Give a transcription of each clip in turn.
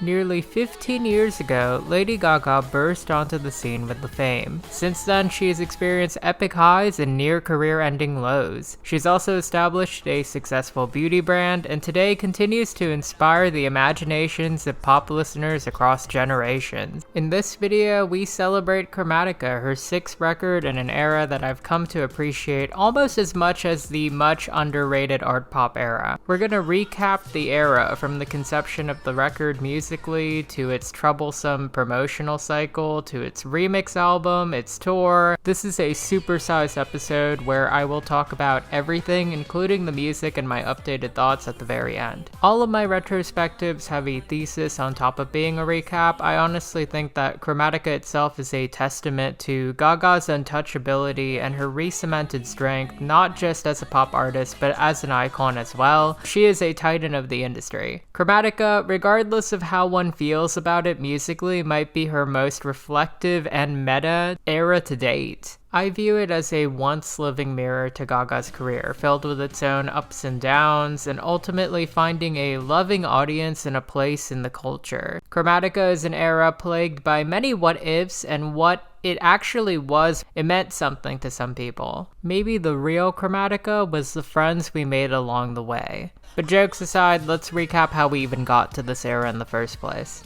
Nearly 15 years ago, Lady Gaga burst onto the scene with the fame. Since then, she has experienced epic highs and near career-ending lows. She's also established a successful beauty brand, and today continues to inspire the imaginations of pop listeners across generations. In this video, we celebrate Chromatica, her sixth record in an era that I've come to appreciate almost as much as the much underrated art pop era. We're gonna recap the era from the conception of the record musically to its troublesome promotional cycle, to its remix album, its tour. This is a supersized episode where I will talk about everything, including the music and my updated thoughts at the very end. All of my retrospectives have a thesis on top of being a recap. I honestly think that Chromatica itself is a testament to Gaga's untouchability and her re-cemented strength, not just as a pop artist, but as an icon as well. She is a titan of the industry. Chromatica, regardless of how one feels about it musically, might be her most reflective and meta era to date. I view it as a once-living mirror to Gaga's career, filled with its own ups and downs, and ultimately finding a loving audience and a place in the culture. Chromatica is an era plagued by many what-ifs, and what it actually was, it meant something to some people. Maybe the real Chromatica was the friends we made along the way. But jokes aside, let's recap how we even got to this era in the first place.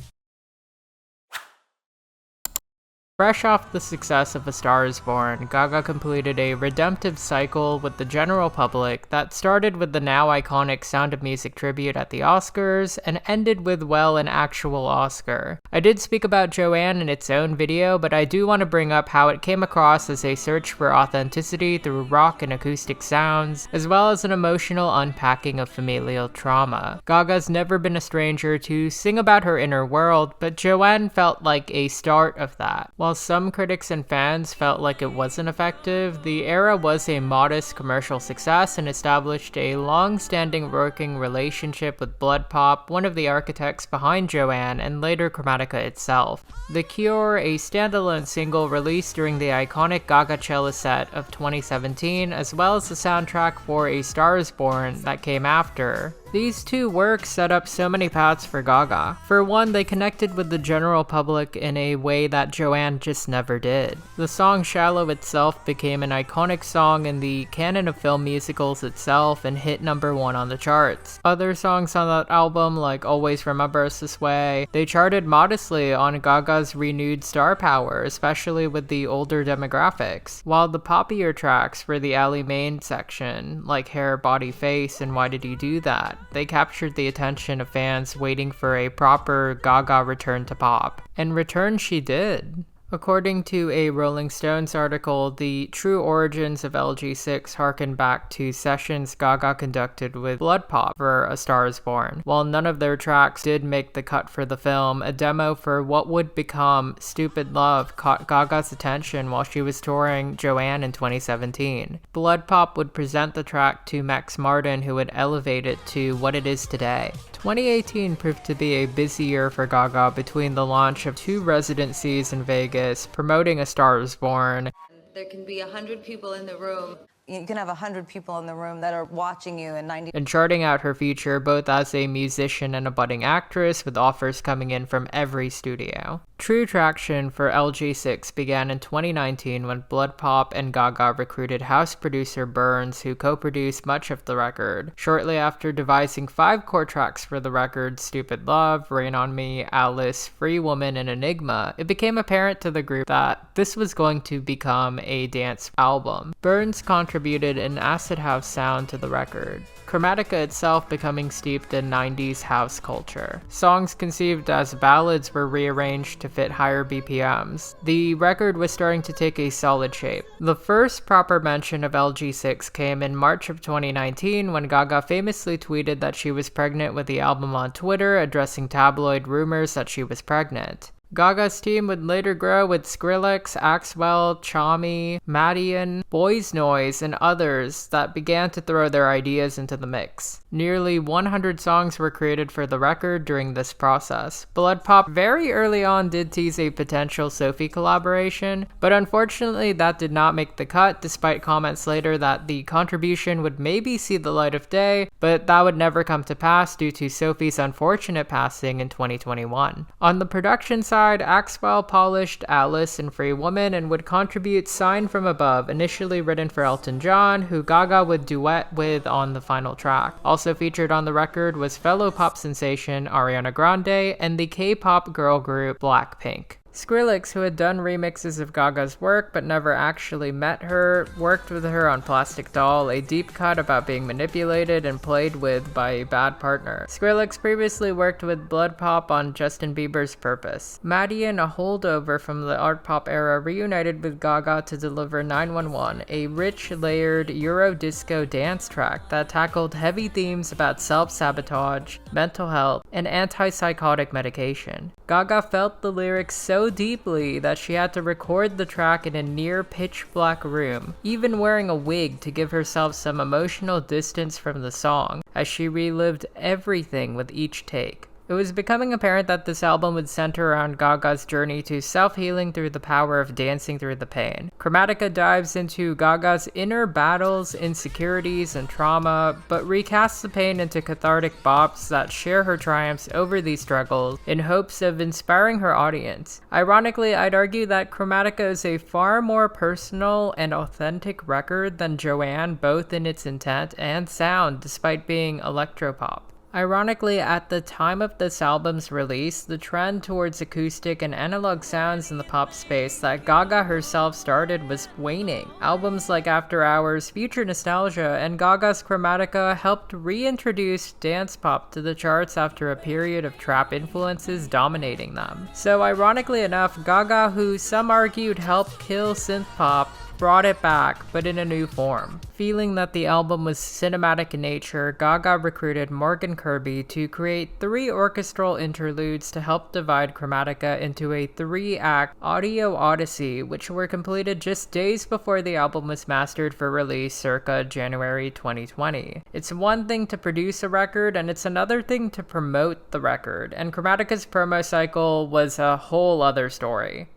Fresh off the success of A Star Is Born, Gaga completed a redemptive cycle with the general public that started with the now iconic Sound of Music tribute at the Oscars and ended with, well, an actual Oscar. I did speak about Joanne in its own video, but I do want to bring up how it came across as a search for authenticity through rock and acoustic sounds, as well as an emotional unpacking of familial trauma. Gaga's never been a stranger to sing about her inner world, but Joanne felt like a start of that. While some critics and fans felt like it wasn't effective, the era was a modest commercial success and established a long-standing working relationship with Blood Pop, one of the architects behind Joanne and later Chromatica itself. The Cure, a standalone single released during the iconic Gaga Coachella set of 2017, as well as the soundtrack for A Star Is Born that came after. These two works set up so many paths for Gaga. For one, they connected with the general public in a way that Joanne just never did. The song Shallow itself became an iconic song in the canon of film musicals itself and hit #1 on the charts. Other songs on that album, like Always Remember Us This Way, they charted modestly on Gaga's renewed star power, especially with the older demographics. While the poppier tracks for the Ally Main section, like Hair, Body, Face, and Why Did You Do That, they captured the attention of fans waiting for a proper Gaga return to pop. And return she did. According to a Rolling Stones article, the true origins of LG6 harken back to sessions Gaga conducted with Blood Pop for A Star Is Born. While none of their tracks did make the cut for the film, a demo for what would become Stupid Love caught Gaga's attention while she was touring Joanne in 2017. Blood Pop would present the track to Max Martin, who would elevate it to what it is today. 2018 proved to be a busy year for Gaga between the launch of 2 residencies in Vegas, promoting A Star Is Born. There can be 100 people in the room. You can have 100 people in the room that are watching you, and charting out her future both as a musician and a budding actress, with offers coming in from every studio. True traction for LG6 began in 2019 when Blood Pop and Gaga recruited house producer Burns, who co-produced much of the record. Shortly after devising 5 core tracks for the record, Stupid Love, Rain on Me, Alice, Free Woman, and Enigma, it became apparent to the group that this was going to become a dance album. Burns contributed an acid house sound to the record, Chromatica itself becoming steeped in 90s house culture. Songs conceived as ballads were rearranged to fit higher BPMs. The record was starting to take a solid shape. The first proper mention of LG6 came in March of 2019 when Gaga famously tweeted that she was pregnant with the album on Twitter, addressing tabloid rumors that she was pregnant. Gaga's team would later grow with Skrillex, Axwell, Chami, Madian, Boys Noise, and others that began to throw their ideas into the mix. Nearly 100 songs were created for the record during this process. Blood Pop very early on did tease a potential Sophie collaboration, but unfortunately that did not make the cut, despite comments later that the contribution would maybe see the light of day, but that would never come to pass due to Sophie's unfortunate passing in 2021. On the production side, Axwell polished Alice and Free Woman and would contribute Sign from Above, initially written for Elton John, who Gaga would duet with on the final track. Also featured on the record was fellow pop sensation Ariana Grande and the K-pop girl group Blackpink. Skrillex, who had done remixes of Gaga's work but never actually met her, worked with her on Plastic Doll, a deep cut about being manipulated and played with by a bad partner. Skrillex previously worked with Blood Pop on Justin Bieber's Purpose. Madian, a holdover from the art pop era, reunited with Gaga to deliver 911, a rich, layered Euro disco dance track that tackled heavy themes about self-sabotage, mental health, and antipsychotic medication. Gaga felt the lyrics so deeply that she had to record the track in a near pitch black room, even wearing a wig to give herself some emotional distance from the song, as she relived everything with each take. It was becoming apparent that this album would center around Gaga's journey to self-healing through the power of dancing through the pain. Chromatica dives into Gaga's inner battles, insecurities, and trauma, but recasts the pain into cathartic bops that share her triumphs over these struggles in hopes of inspiring her audience. Ironically, I'd argue that Chromatica is a far more personal and authentic record than Joanne, both in its intent and sound, despite being electropop. Ironically, at the time of this album's release, the trend towards acoustic and analog sounds in the pop space that Gaga herself started was waning. Albums like After Hours, Future Nostalgia, and Gaga's Chromatica helped reintroduce dance pop to the charts after a period of trap influences dominating them. So ironically enough, Gaga, who some argued helped kill synth pop, brought it back, but in a new form. Feeling that the album was cinematic in nature, Gaga recruited Morgan Kirby to create 3 orchestral interludes to help divide Chromatica into a 3-act audio odyssey, which were completed just days before the album was mastered for release circa January 2020. It's one thing to produce a record, and it's another thing to promote the record, and Chromatica's promo cycle was a whole other story.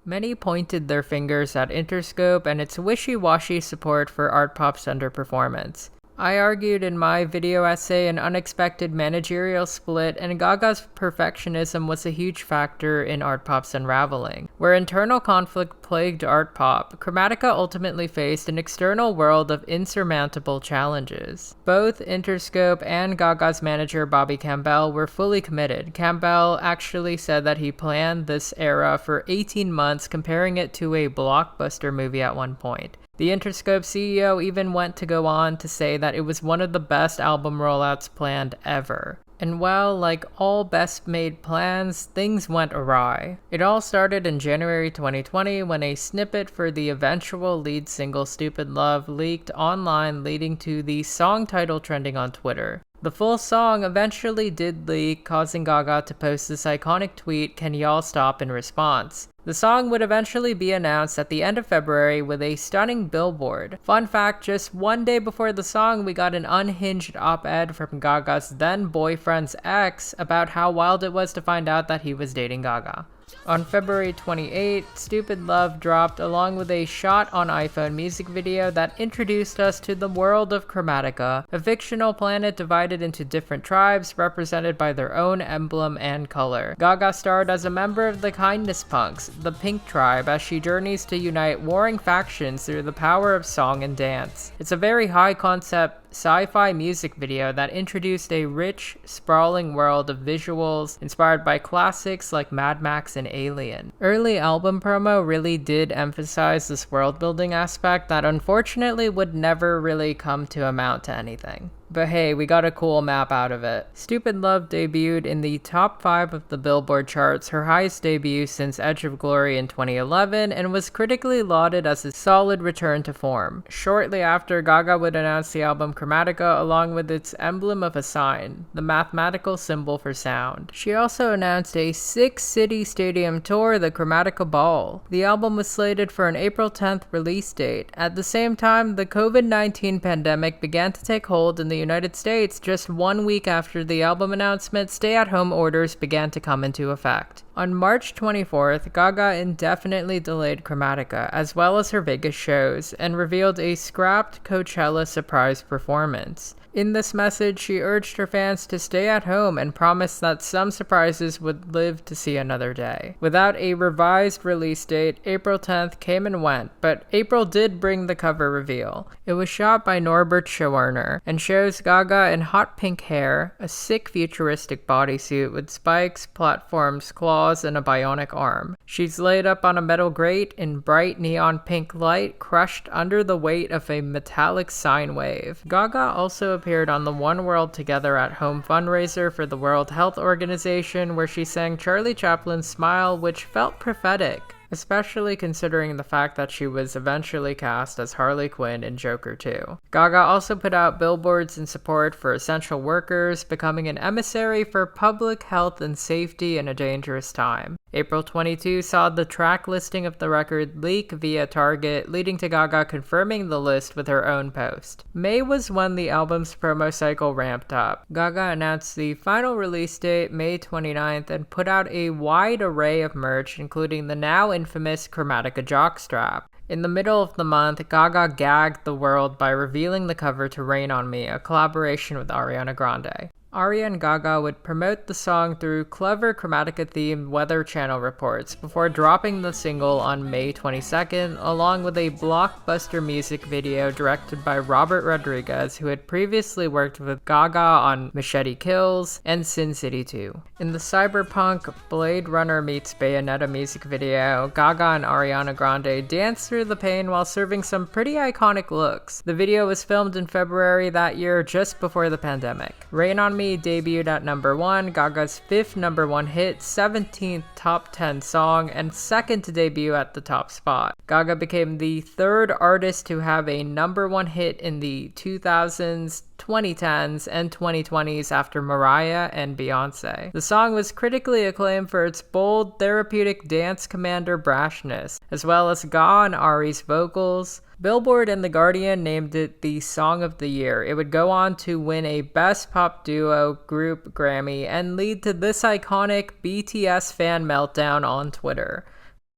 Many pointed their fingers at Interscope and its wishy-washy support for art pop's underperformance. I argued in my video essay an unexpected managerial split, and Gaga's perfectionism was a huge factor in art pop's unraveling. Where internal conflict plagued art pop, Chromatica ultimately faced an external world of insurmountable challenges. Both Interscope and Gaga's manager Bobby Campbell were fully committed. Campbell actually said that he planned this era for 18 months, comparing it to a blockbuster movie at one point. The Interscope CEO even went to go on to say that it was one of the best album rollouts planned ever. And well, like all best-made plans, things went awry. It all started in January 2020 when a snippet for the eventual lead single Stupid Love leaked online, leading to the song title trending on Twitter. The full song eventually did leak, causing Gaga to post this iconic tweet, "Can y'all stop?" in response. The song would eventually be announced at the end of February with a stunning billboard. Fun fact, just one day before the song, we got an unhinged op-ed from Gaga's then boyfriend's ex about how wild it was to find out that he was dating Gaga. On February 28, Stupid Love dropped along with a shot on iPhone music video that introduced us to the world of Chromatica, a fictional planet divided into different tribes represented by their own emblem and color. Gaga starred as a member of the Kindness Punks, the Pink Tribe, as she journeys to unite warring factions through the power of song and dance. It's a very high-concept sci-fi music video that introduced a rich, sprawling world of visuals inspired by classics like Mad Max and Alien. Early album promo really did emphasize this world-building aspect that unfortunately would never really come to amount to anything. But hey, we got a cool map out of it. Stupid Love debuted in the top 5 of the Billboard charts, her highest debut since Edge of Glory in 2011, and was critically lauded as a solid return to form. Shortly after, Gaga would announce the album Chromatica along with its emblem of a sign, the mathematical symbol for sound. She also announced a 6-city stadium tour, the Chromatica Ball. The album was slated for an April 10th release date. At the same time, the COVID-19 pandemic began to take hold in the United States. Just 1 week after the album announcement, stay-at-home orders began to come into effect. On March 24th, Gaga indefinitely delayed Chromatica, as well as her Vegas shows, and revealed a scrapped Coachella surprise performance. In this message, she urged her fans to stay at home and promised that some surprises would live to see another day. Without a revised release date, April 10th came and went, but April did bring the cover reveal. It was shot by Norbert Schwerner and shows Gaga in hot pink hair, a sick futuristic bodysuit with spikes, platforms, claws, and a bionic arm. She's laid up on a metal grate in bright neon pink light, crushed under the weight of a metallic sine wave. Gaga also appeared on the One World Together at Home fundraiser for the World Health Organization, where she sang Charlie Chaplin's Smile, which felt prophetic, especially considering the fact that she was eventually cast as Harley Quinn in Joker 2. Gaga also put out billboards in support for essential workers, becoming an emissary for public health and safety in a dangerous time. April 22 saw the track listing of the record leak via Target, leading to Gaga confirming the list with her own post. May was when the album's promo cycle ramped up. Gaga announced the final release date, May 29th, and put out a wide array of merch, including the now infamous Chromatica jockstrap. In the middle of the month, Gaga gagged the world by revealing the cover to Rain on Me, a collaboration with Ariana Grande. Aria and Gaga would promote the song through clever Chromatica-themed Weather Channel reports before dropping the single on May 22nd, along with a blockbuster music video directed by Robert Rodriguez, who had previously worked with Gaga on Machete Kills and Sin City 2. In the cyberpunk Blade Runner meets Bayonetta music video, Gaga and Ariana Grande danced through the pain while serving some pretty iconic looks. The video was filmed in February that year, just before the pandemic. Rain on Me debuted at number 1, Gaga's 5th number 1 hit, 17th top 10 song, and 2nd to debut at the top spot. Gaga became the 3rd artist to have a number 1 hit in the 2000s, 2010s, and 2020s after Mariah and Beyonce. The song was critically acclaimed for its bold, therapeutic dance commander brashness, as well as Ga and Ari's vocals. Billboard and The Guardian named it the Song of the Year. It would go on to win a Best Pop Duo Group Grammy and lead to this iconic BTS fan meltdown on Twitter.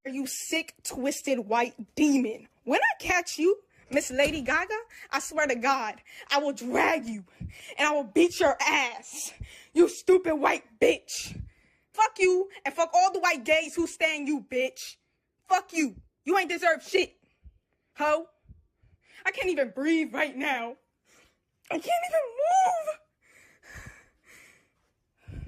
You sick, twisted white demon. When I catch you, Miss Lady Gaga, I swear to God, I will drag you and I will beat your ass. You stupid white bitch. Fuck you and fuck all the white gays who stand you, bitch. Fuck you. You ain't deserve shit. Ho. I can't even breathe right now. I can't even move.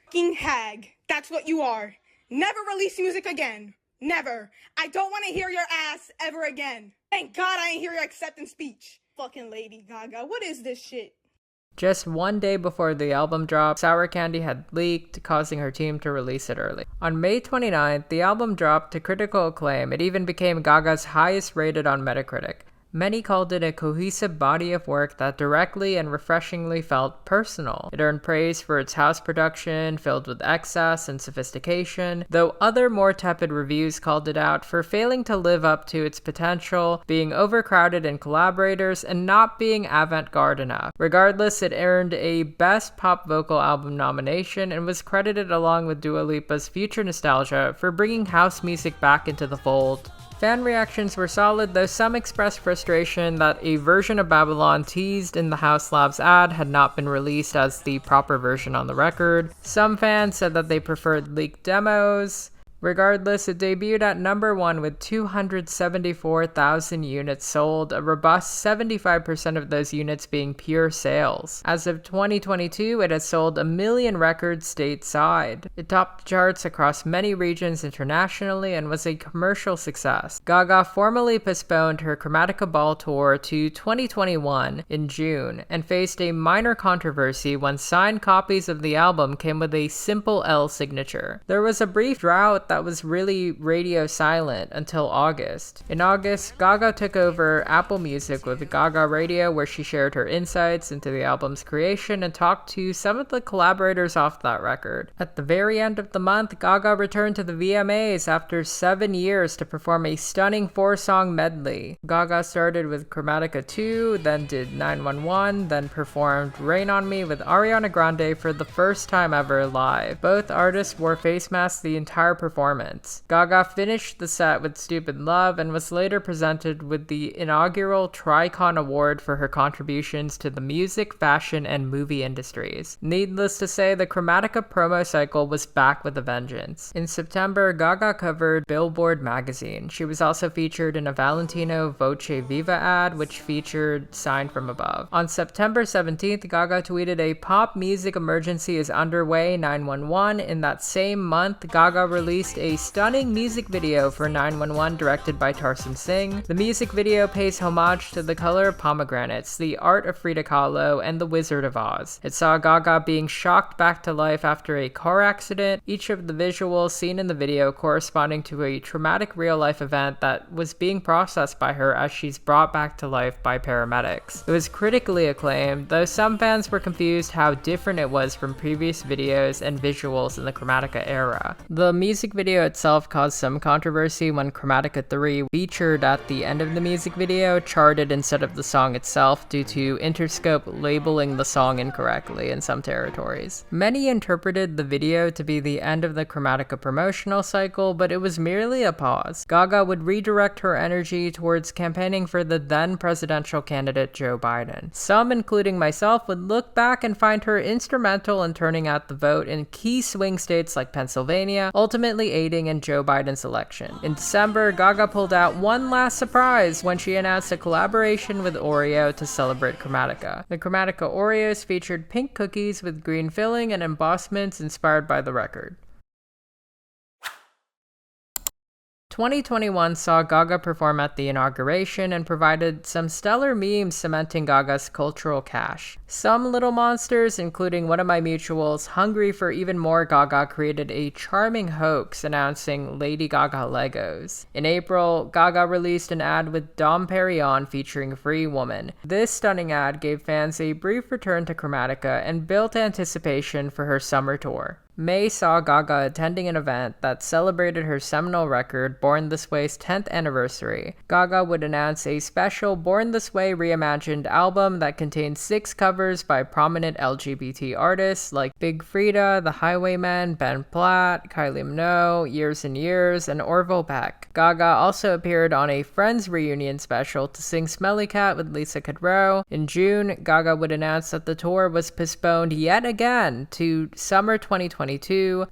Fucking hag. That's what you are. Never release music again. Never. I don't want to hear your ass ever again. Thank God I ain't hear your acceptance speech. Fucking Lady Gaga. What is this shit? Just 1 day before the album dropped, Sour Candy had leaked, causing her team to release it early. On May 29th, the album dropped to critical acclaim. It even became Gaga's highest rated on Metacritic. Many called it a cohesive body of work that directly and refreshingly felt personal. It earned praise for its house production, filled with excess and sophistication, though other more tepid reviews called it out for failing to live up to its potential, being overcrowded in collaborators, and not being avant-garde enough. Regardless, it earned a Best Pop Vocal Album nomination and was credited along with Dua Lipa's Future Nostalgia for bringing house music back into the fold. Fan reactions were solid, though some expressed frustration that a version of Babylon teased in the House Labs ad had not been released as the proper version on the record. Some fans said that they preferred leaked demos. Regardless, it debuted at number 1 with 274,000 units sold, a robust 75% of those units being pure sales. As of 2022, it has sold 1 million records stateside. It topped the charts across many regions internationally and was a commercial success. Gaga formally postponed her Chromatica Ball tour to 2021 in June and faced a minor controversy when signed copies of the album came with a simple L signature. There was a brief drought month that was really radio silent until August. In August, Gaga took over Apple Music with Gaga Radio, where she shared her insights into the album's creation and talked to some of the collaborators off that record. At the very end of the month, Gaga returned to the VMAs after 7 years to perform a stunning 4-song medley. Gaga started with Chromatica 2, then did 911, then performed Rain on Me with Ariana Grande for the first time ever live. Both artists wore face masks the entire performance. Gaga finished the set with Stupid Love and was later presented with the inaugural Tricon Award for her contributions to the music, fashion, and movie industries. Needless to say, the Chromatica promo cycle was back with a vengeance. In September, Gaga covered Billboard magazine. She was also featured in a Valentino Voce Viva ad, which featured Sign from Above. On September 17th, Gaga tweeted, "A pop music emergency is underway, 911. In that same month, Gaga released a stunning music video for 911 directed by Tarsem Singh. The music video pays homage to the color of pomegranates, the art of Frida Kahlo, and the Wizard of Oz. It saw Gaga being shocked back to life after a car accident, each of the visuals seen in the video corresponding to a traumatic real-life event that was being processed by her as she's brought back to life by paramedics. It was critically acclaimed, though some fans were confused how different it was from previous videos and visuals in the Chromatica era. The music video itself caused some controversy when Chromatica 3, featured at the end of the music video, charted instead of the song itself due to Interscope labeling the song incorrectly in some territories. Many interpreted the video to be the end of the Chromatica promotional cycle, but it was merely a pause. Gaga would redirect her energy towards campaigning for the then presidential candidate Joe Biden. Some, including myself, would look back and find her instrumental in turning out the vote in key swing states like Pennsylvania, ultimately aiding in Joe Biden's election. In December, Gaga pulled out one last surprise when she announced a collaboration with Oreo to celebrate Chromatica. The Chromatica Oreos featured pink cookies with green filling and embossments inspired by the record. 2021 saw Gaga perform at the inauguration and provided some stellar memes cementing Gaga's cultural cache. Some little monsters, including one of my mutuals, hungry for even more Gaga, created a charming hoax announcing Lady Gaga Legos. In April, Gaga released an ad with Dom Perignon featuring Free Woman. This stunning ad gave fans a brief return to Chromatica and built anticipation for her summer tour. May saw Gaga attending an event that celebrated her seminal record, Born This Way's 10th anniversary. Gaga would announce a special Born This Way reimagined album that contained 6 covers by prominent LGBT artists like Big Frida, The Highwaymen, Ben Platt, Kylie Minogue, Years and Years, and Orville Peck. Gaga also appeared on a Friends reunion special to sing Smelly Cat with Lisa Kudrow. In June, Gaga would announce that the tour was postponed yet again to summer 2022,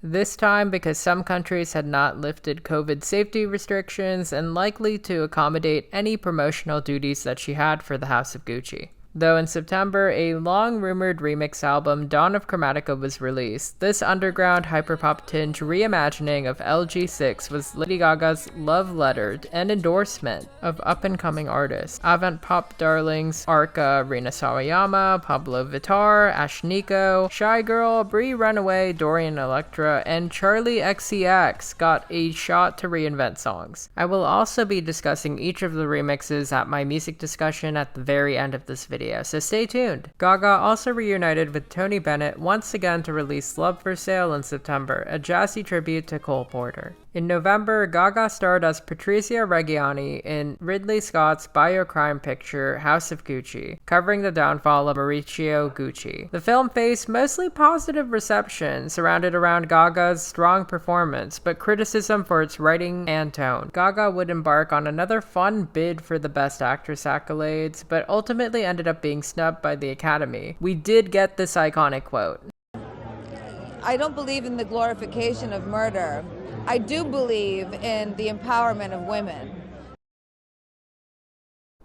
this time because some countries had not lifted COVID safety restrictions and likely to accommodate any promotional duties that she had for the House of Gucci. Though in September, a long-rumored remix album, Dawn of Chromatica, was released. This underground hyperpop tinge reimagining of LG6 was Lady Gaga's love letter and endorsement of up-and-coming artists. Avant-pop darlings Arca, Rina Sawayama, Pablo Vittar, Ashnikko, Shy Girl, Brie Runaway, Dorian Electra, and Charlie XCX got a shot to reinvent songs. I will also be discussing each of the remixes at my music discussion at the very end of this video, so stay tuned. Gaga also reunited with Tony Bennett once again to release Love for Sale in September, a jazzy tribute to Cole Porter. In November, Gaga starred as Patrizia Reggiani in Ridley Scott's biocrime picture House of Gucci, covering the downfall of Mauricio Gucci. The film faced mostly positive reception, surrounded around Gaga's strong performance, but criticism for its writing and tone. Gaga would embark on another fun bid for the Best Actress accolades, but ultimately ended up being snubbed by the Academy. We did get this iconic quote. I don't believe in the glorification of murder. I do believe in the empowerment of women.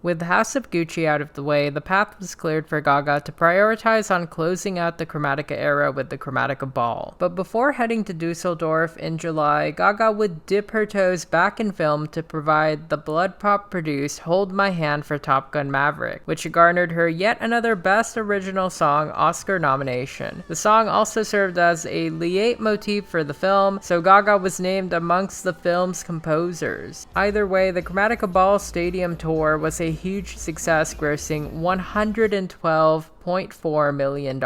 With House of Gucci out of the way, the path was cleared for Gaga to prioritize on closing out the Chromatica era with the Chromatica Ball. But before heading to Dusseldorf in July, Gaga would dip her toes back in film to provide the Blood Pop-produced Hold My Hand for Top Gun Maverick, which garnered her yet another Best Original Song Oscar nomination. The song also served as a leitmotif for the film, so Gaga was named amongst the film's composers. Either way, the Chromatica Ball Stadium Tour was a huge success, grossing $112.4 million.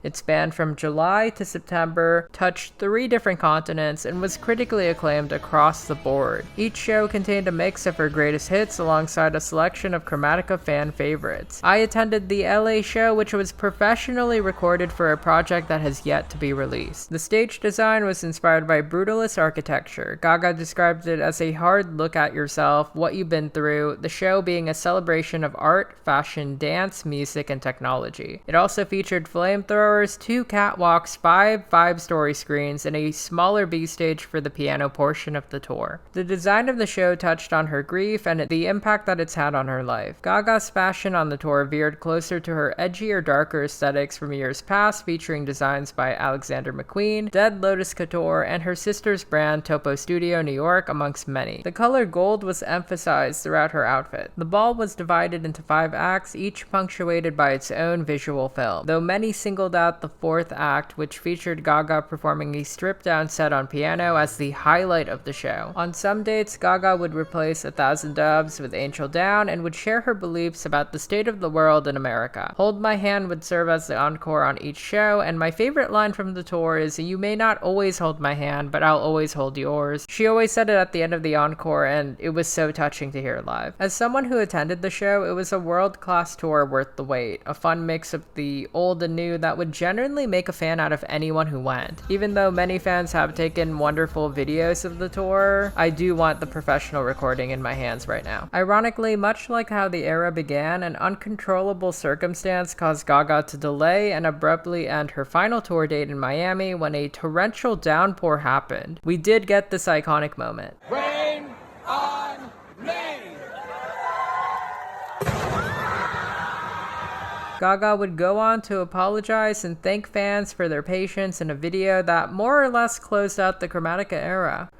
It spanned from July to September, touched 3 different continents, and was critically acclaimed across the board. Each show contained a mix of her greatest hits alongside a selection of Chromatica fan favorites. I attended the LA show, which was professionally recorded for a project that has yet to be released. The stage design was inspired by brutalist architecture. Gaga described it as a hard look at yourself, what you've been through, the show being a celebration of art, fashion, dance, music, and technology. It also featured flamethrowers, 2 catwalks, 5 5-story screens, and a smaller B stage for the piano portion of the tour. The design of the show touched on her grief and the impact that it's had on her life. Gaga's fashion on the tour veered closer to her edgier, darker aesthetics from years past, featuring designs by Alexander McQueen, Dead Lotus Couture, and her sister's brand Topo Studio New York, amongst many. The color gold was emphasized throughout her outfit. The ball was divided into 5 acts, each punctuated by its own visual film, though many singled out the 4th act, which featured Gaga performing a stripped-down set on piano as the highlight of the show. On some dates, Gaga would replace 1,000 Doves with Angel Down and would share her beliefs about the state of the world in America. Hold My Hand would serve as the encore on each show, and my favorite line from the tour is, "You may not always hold my hand, but I'll always hold yours." She always said it at the end of the encore, and it was so touching to hear live. As someone who attended the show, it was a world-class tour worth the wait, a fun mix of the old and new that would genuinely make a fan out of anyone who went. Even though many fans have taken wonderful videos of the tour, I do want the professional recording in my hands right now. Ironically, much like how the era began, an uncontrollable circumstance caused Gaga to delay and abruptly end her final tour date in Miami when a torrential downpour happened. We did get this iconic moment. Rain on Maine! Gaga would go on to apologize and thank fans for their patience in a video that more or less closed out the Chromatica era.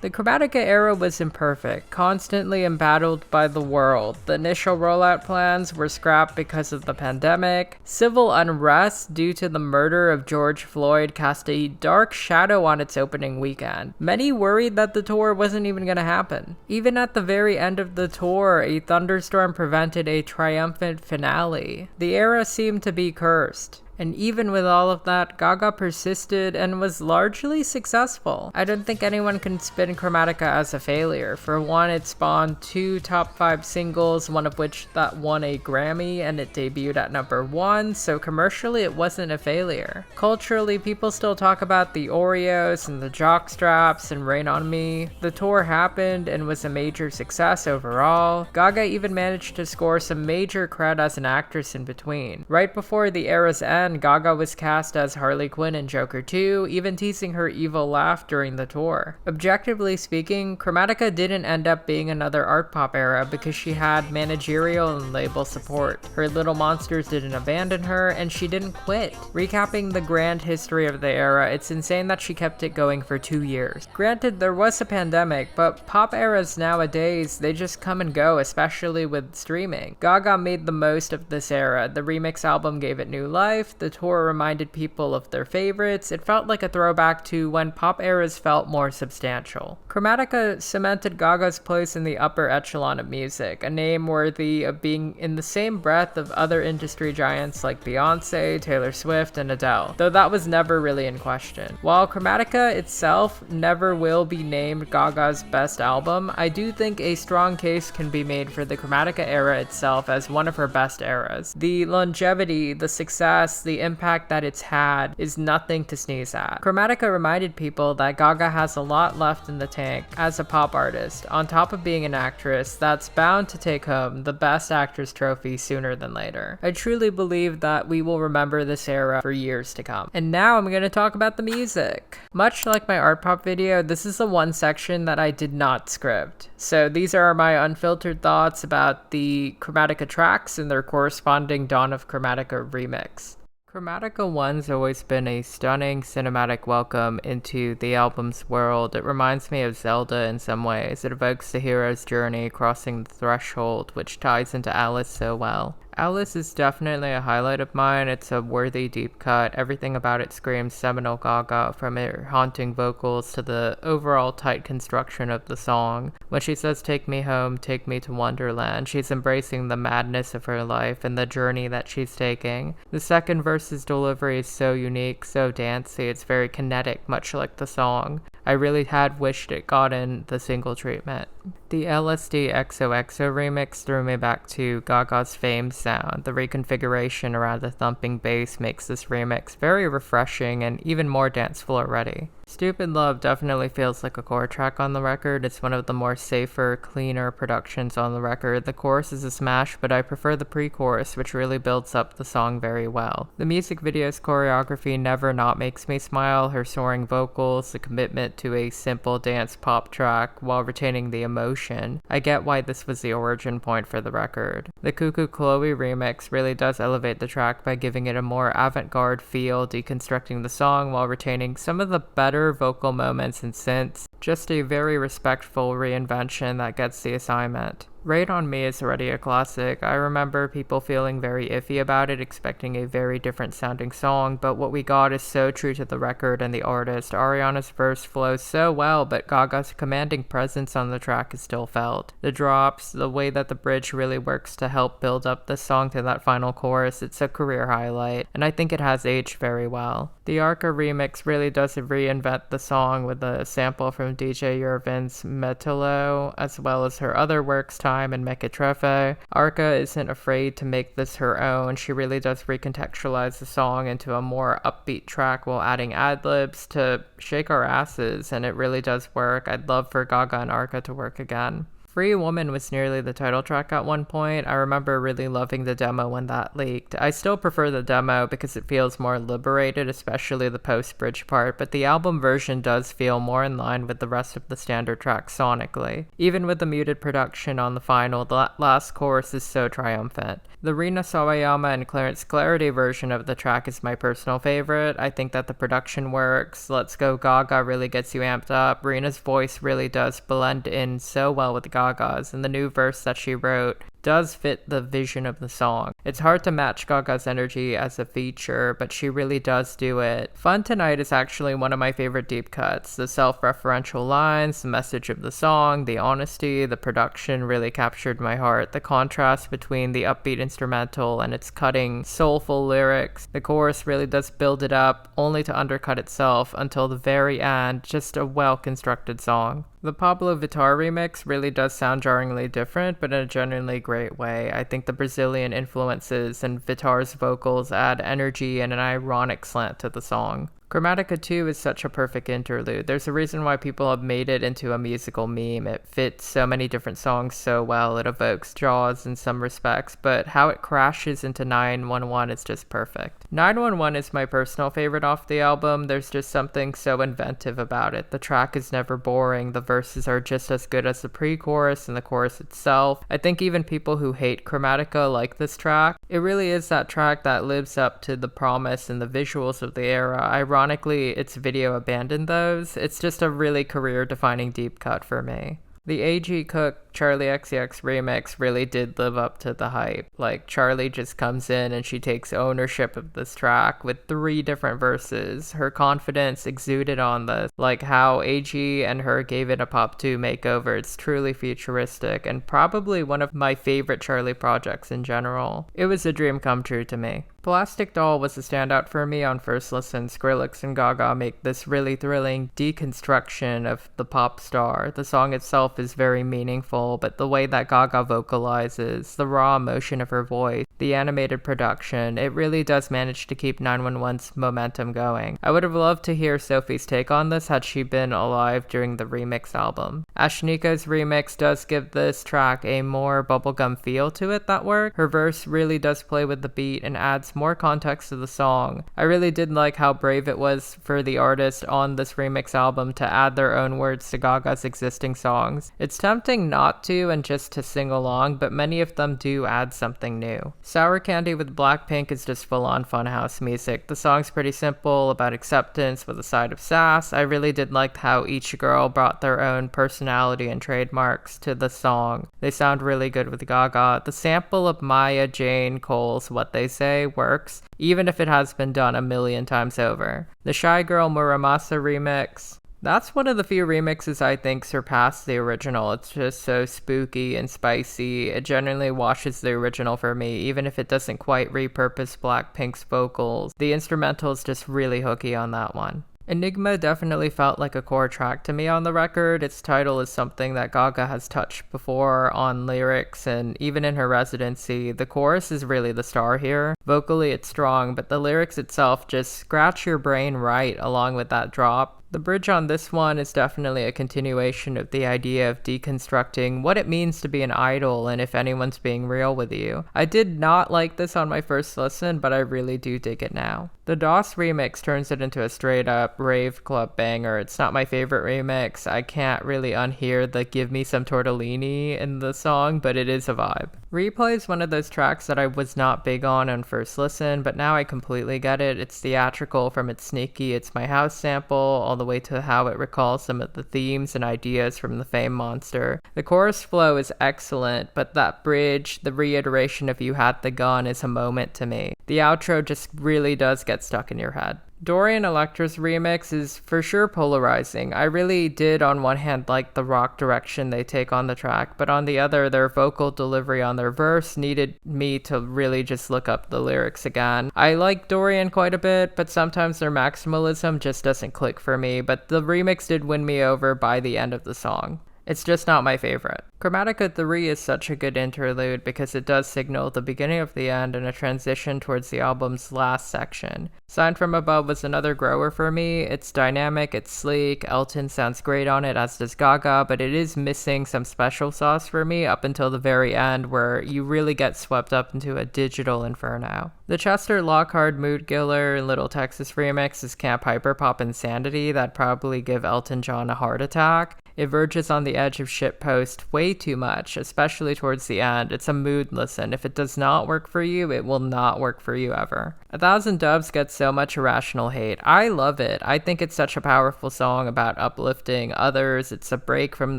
The Chromatica era was imperfect, constantly embattled by the world. The initial rollout plans were scrapped because of the pandemic. Civil unrest due to the murder of George Floyd cast a dark shadow on its opening weekend. Many worried that the tour wasn't even going to happen. Even at the very end of the tour, a thunderstorm prevented a triumphant finale. The era seemed to be cursed. And even with all of that, Gaga persisted and was largely successful. I don't think anyone can spin Chromatica as a failure. For one, it spawned 2 top 5 singles, one of which that won a Grammy, and it debuted at number 1, so commercially it wasn't a failure. Culturally, people still talk about the Oreos and the jockstraps and Rain on Me. The tour happened and was a major success overall. Gaga even managed to score some major cred as an actress in between. Right before the era's end, Gaga was cast as Harley Quinn in Joker 2, even teasing her evil laugh during the tour. Objectively speaking, Chromatica didn't end up being another art pop era because she had managerial and label support. Her little monsters didn't abandon her, and she didn't quit. Recapping the grand history of the era, it's insane that she kept it going for 2 years. Granted, there was a pandemic, but pop eras nowadays, they just come and go, especially with streaming. Gaga made the most of this era. The remix album gave it new life. The tour reminded people of their favorites. It felt like a throwback to when pop eras felt more substantial. Chromatica cemented Gaga's place in the upper echelon of music, a name worthy of being in the same breath of other industry giants like Beyonce, Taylor Swift, and Adele, though that was never really in question. While Chromatica itself never will be named Gaga's best album, I do think a strong case can be made for the Chromatica era itself as one of her best eras. The longevity, the success, yes, the impact that it's had is nothing to sneeze at. Chromatica reminded people that Gaga has a lot left in the tank as a pop artist, on top of being an actress that's bound to take home the Best Actress trophy sooner than later. I truly believe that we will remember this era for years to come. And now I'm going to talk about the music. Much like my art pop video, this is the one section that I did not script. So these are my unfiltered thoughts about the Chromatica tracks and their corresponding Dawn of Chromatica remix. Chromatica 1's always been a stunning cinematic welcome into the album's world. It reminds me of Zelda in some ways. It evokes the hero's journey crossing the threshold, which ties into Alice so well. Alice is definitely a highlight of mine. It's a worthy deep cut. Everything about it screams seminal Gaga, from her haunting vocals to the overall tight construction of the song. When she says, "Take me home, take me to Wonderland," she's embracing the madness of her life and the journey that she's taking. The second verse's delivery is so unique, so dancey, it's very kinetic, much like the song. I really had wished it gotten the single treatment. The LSD XOXO remix threw me back to Gaga's famed sound. The reconfiguration around the thumping bass makes this remix very refreshing and even more dance floor ready. Stupid Love definitely feels like a core track on the record. It's one of the more safer, cleaner productions on the record. The chorus is a smash, but I prefer the pre-chorus, which really builds up the song very well. The music video's choreography never not makes me smile. Her soaring vocals, the commitment to a simple dance pop track while retaining the emotion. I get why this was the origin point for the record. The Cuckoo Chloe remix really does elevate the track by giving it a more avant-garde feel, deconstructing the song while retaining some of the better vocal moments and synths. Just a very respectful reinvention that gets the assignment. Rain on Me is already a classic. I remember people feeling very iffy about it, expecting a very different sounding song, but what we got is so true to the record and the artist. Ariana's verse flows so well, but Gaga's commanding presence on the track is still felt. The drops, the way that the bridge really works to help build up the song to that final chorus, it's a career highlight, and I think it has aged very well. The Arca remix really does reinvent the song with a sample from DJ Yervin's Metalo, as well as her other works, Time and Mequetrefe. Arca isn't afraid to make this her own. She really does recontextualize the song into a more upbeat track while adding ad-libs to shake our asses, and it really does work. I'd love for Gaga and Arca to work again. Free Woman was nearly the title track at one point. I remember really loving the demo when that leaked. I still prefer the demo because it feels more liberated, especially the post-bridge part, but the album version does feel more in line with the rest of the standard tracks sonically. Even with the muted production on the final, the last chorus is so triumphant. The Rina Sawayama and Clarence Clarity version of the track is my personal favorite. I think that the production works. Let's Go Gaga really gets you amped up. Rina's voice really does blend in so well with Gaga's, and the new verse that she wrote does fit the vision of the song. It's hard to match Gaga's energy as a feature, but she really does do it. Fun Tonight is actually one of my favorite deep cuts. The self-referential lines, the message of the song, the honesty, the production really captured my heart. The contrast between the upbeat instrumental and its cutting, soulful lyrics. The chorus really does build it up, only to undercut itself until the very end. Just a well-constructed song. The Pablo Vittar remix really does sound jarringly different, but in a genuinely great way. I think the Brazilian influences and Vittar's vocals add energy and an ironic slant to the song. Chromatica 2 is such a perfect interlude. There's a reason why people have made it into a musical meme. It fits so many different songs so well. It evokes Jaws in some respects, but how it crashes into 911 is just perfect. 911 is my personal favorite off the album. There's just something so inventive about it. The track is never boring. The verses are just as good as the pre-chorus and the chorus itself. I think even people who hate Chromatica like this track. It really is that track that lives up to the promise and the visuals of the era. Ironically, its video abandoned those. It's just a really career-defining deep cut for me. The A.G. Cook Charlie XCX remix really did live up to the hype. Like, Charlie just comes in and she takes ownership of this track with 3 different verses. Her confidence exuded on this, like how A.G. and her gave it a Pop 2 makeover. It's truly futuristic and probably one of my favorite Charlie projects in general. It was a dream come true to me. Plastic Doll was a standout for me on first listen. Skrillex and Gaga make this really thrilling deconstruction of the pop star. The song itself is very meaningful role, but the way that Gaga vocalizes, the raw emotion of her voice, the animated production, it really does manage to keep 911's momentum going. I would have loved to hear Sophie's take on this had she been alive during the remix album. Ashnika's remix does give this track a more bubblegum feel to it that works. Her verse really does play with the beat and adds more context to the song. I really did like how brave it was for the artist on this remix album to add their own words to Gaga's existing songs. It's tempting not to and just to sing along, but many of them do add something new. Sour Candy with Blackpink is just full-on funhouse music. The song's pretty simple, about acceptance with a side of sass. I really did like how each girl brought their own personality and trademarks to the song. They sound really good with Gaga. The sample of Maya Jane Cole's What They Say works, even if it has been done a million times over. The Shy Girl Muramasa remix, that's one of the few remixes I think surpass the original. It's just so spooky and spicy. It generally washes the original for me, even if it doesn't quite repurpose Blackpink's vocals. The instrumental is just really hooky on that one. Enigma definitely felt like a core track to me on the record. Its title is something that Gaga has touched before on lyrics, and even in her residency, the chorus is really the star here. Vocally it's strong, but the lyrics itself just scratch your brain right along with that drop. The bridge on this one is definitely a continuation of the idea of deconstructing what it means to be an idol and if anyone's being real with you. I did not like this on my first listen, but I really do dig it now. The DOS remix turns it into a straight up rave club banger. It's not my favorite remix. I can't really unhear the give me some tortellini in the song, but it is a vibe. Replay is one of those tracks that I was not big on first listen, but now I completely get it. It's theatrical from its sneaky It's My House sample all the way to how it recalls some of the themes and ideas from the Fame Monster. The chorus flow is excellent, but that bridge, the reiteration of you had the gun, is a moment to me. The outro just really does get stuck in your head. Dorian Electra's remix is for sure polarizing. I really did on one hand like the rock direction they take on the track, but on the other, their vocal delivery on their verse needed me to really just look up the lyrics again. I like Dorian quite a bit, but sometimes their maximalism just doesn't click for me, but the remix did win me over by the end of the song. It's just not my favorite. Chromatica 3 is such a good interlude because it does signal the beginning of the end and a transition towards the album's last section. Sign from Above was another grower for me. It's dynamic, it's sleek, Elton sounds great on it, as does Gaga, but it is missing some special sauce for me up until the very end where you really get swept up into a digital inferno. The Chester Lockhart Mood Killer and Little Texas remix is camp hyperpop insanity that'd probably give Elton John a heart attack. It verges on the edge of shitpost way too much, especially towards the end. It's a mood listen. If it does not work for you, it will not work for you ever. 1,000 Doves gets so much irrational hate. I love it. I think it's such a powerful song about uplifting others. It's a break from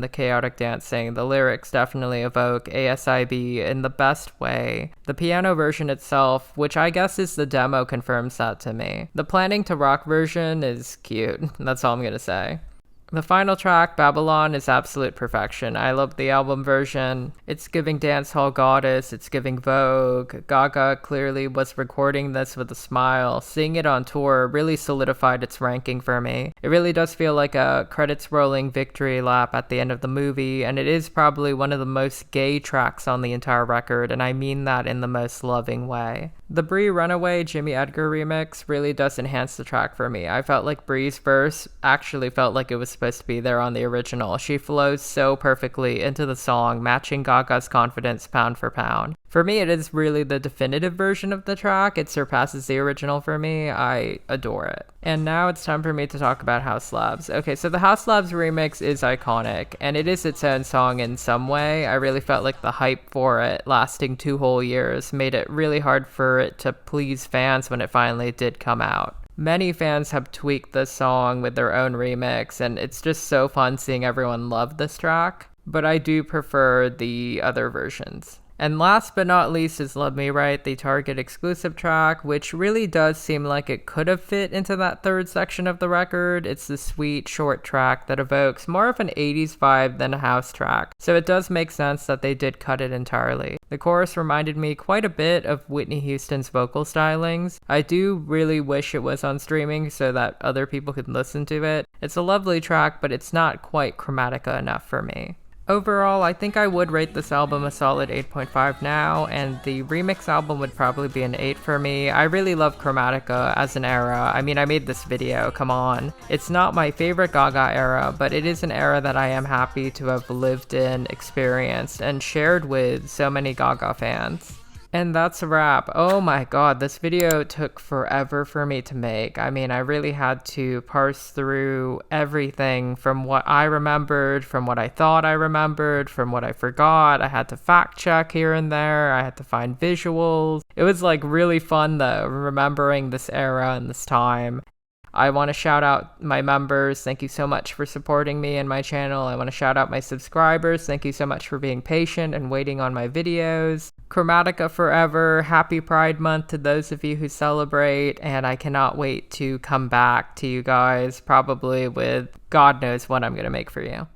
the chaotic dancing. The lyrics definitely evoke ASIB in the best way. The piano version itself, which I guess is the demo, confirms that to me. The Planning to Rock version is cute. That's all I'm gonna say. The final track, Babylon, is absolute perfection. I love the album version. It's giving dancehall goddess, it's giving Vogue. Gaga clearly was recording this with a smile. Seeing it on tour really solidified its ranking for me. It really does feel like a credits rolling victory lap at the end of the movie, and it is probably one of the most gay tracks on the entire record, and I mean that in the most loving way. The Brie Runaway Jimmy Edgar remix really does enhance the track for me. I felt like Brie's verse actually felt like it was supposed to be there on the original. She flows so perfectly into the song, matching Gaga's confidence pound for pound. For me, it is really the definitive version of the track. It surpasses the original for me. I adore it. And now it's time for me to talk about House Labs. Okay, so the House Labs remix is iconic, and it is its own song in some way. I really felt like the hype for it, lasting 2 whole years, made it really hard for it to please fans when it finally did come out. Many fans have tweaked this song with their own remix, and it's just so fun seeing everyone love this track, but I do prefer the other versions. And last but not least is Love Me Right, the Target exclusive track, which really does seem like it could have fit into that third section of the record. It's the sweet, short track that evokes more of an 80s vibe than a house track, so it does make sense that they did cut it entirely. The chorus reminded me quite a bit of Whitney Houston's vocal stylings. I do really wish it was on streaming so that other people could listen to it. It's a lovely track, but it's not quite Chromatica enough for me. Overall, I think I would rate this album a solid 8.5 now, and the remix album would probably be an 8 for me. I really love Chromatica as an era. I mean, I made this video, come on. It's not my favorite Gaga era, but it is an era that I am happy to have lived in, experienced, and shared with so many Gaga fans. And that's a wrap. Oh my god, this video took forever for me to make. I mean, I really had to parse through everything from what I remembered, from what I thought I remembered, from what I forgot. I had to fact check here and there. I had to find visuals. It was like really fun though, remembering this era and this time. I want to shout out my members. Thank you so much for supporting me and my channel. I want to shout out my subscribers. Thank you so much for being patient and waiting on my videos. Chromatica forever. Happy Pride Month to those of you who celebrate. And I cannot wait to come back to you guys, probably with God knows what I'm going to make for you.